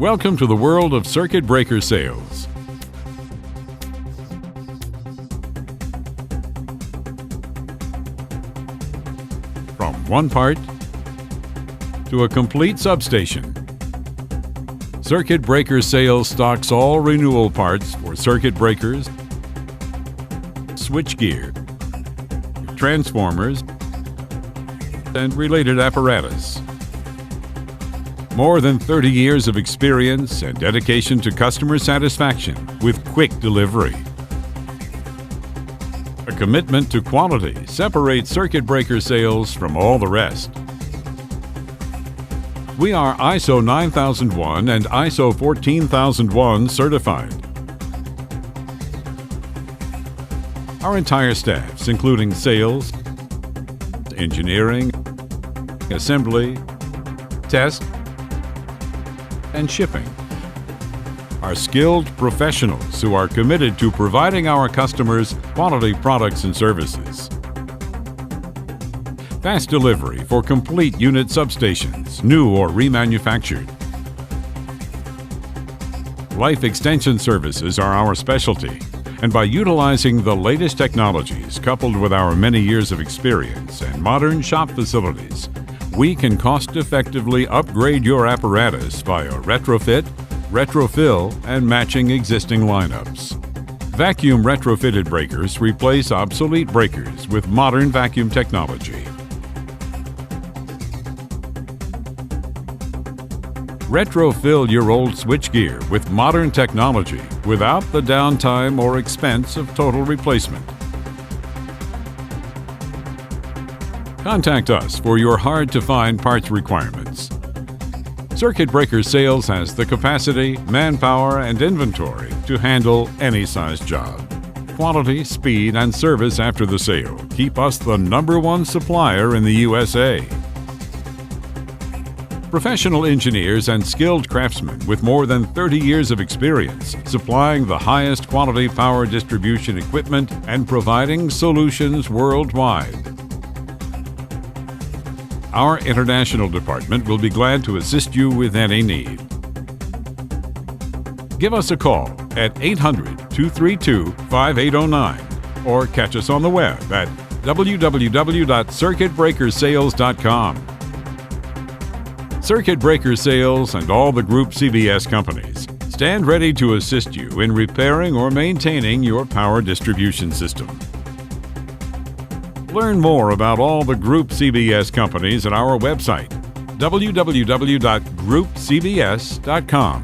Welcome to the world of circuit breaker sales. From one part to a complete substation, Circuit Breaker Sales stocks all renewal parts for circuit breakers, switchgear, transformers, and related apparatus. More than 30 years of experience and dedication to customer satisfaction with quick delivery. A commitment to quality separates Circuit Breaker Sales from all the rest. We are ISO 9001 and ISO 14001 certified. Our entire staffs, including sales, engineering, assembly, test, and shipping, are skilled professionals who are committed to providing our customers quality products and services. Fast delivery for complete unit substations, new or remanufactured. Life extension services are our specialty, and by utilizing the latest technologies coupled with our many years of experience and modern shop facilities, we can cost-effectively upgrade your apparatus via retrofit, retrofill, and matching existing lineups. Vacuum retrofitted breakers replace obsolete breakers with modern vacuum technology. Retrofill your old switchgear with modern technology without the downtime or expense of total replacement. Contact us for your hard-to-find parts requirements. Circuit Breaker Sales has the capacity, manpower, and inventory to handle any size job. Quality, speed, and service after the sale keep us the #1 supplier in the USA. Professional engineers and skilled craftsmen with more than 30 years of experience supplying the highest quality power distribution equipment and providing solutions worldwide. Our international department will be glad to assist you with any need. Give us a call at 800-232-5809 or catch us on the web at www.circuitbreakersales.com. Circuit Breaker Sales and all the Group CBS companies stand ready to assist you in repairing or maintaining your power distribution system. Learn more about all the Group CBS companies at our website, www.groupcbs.com.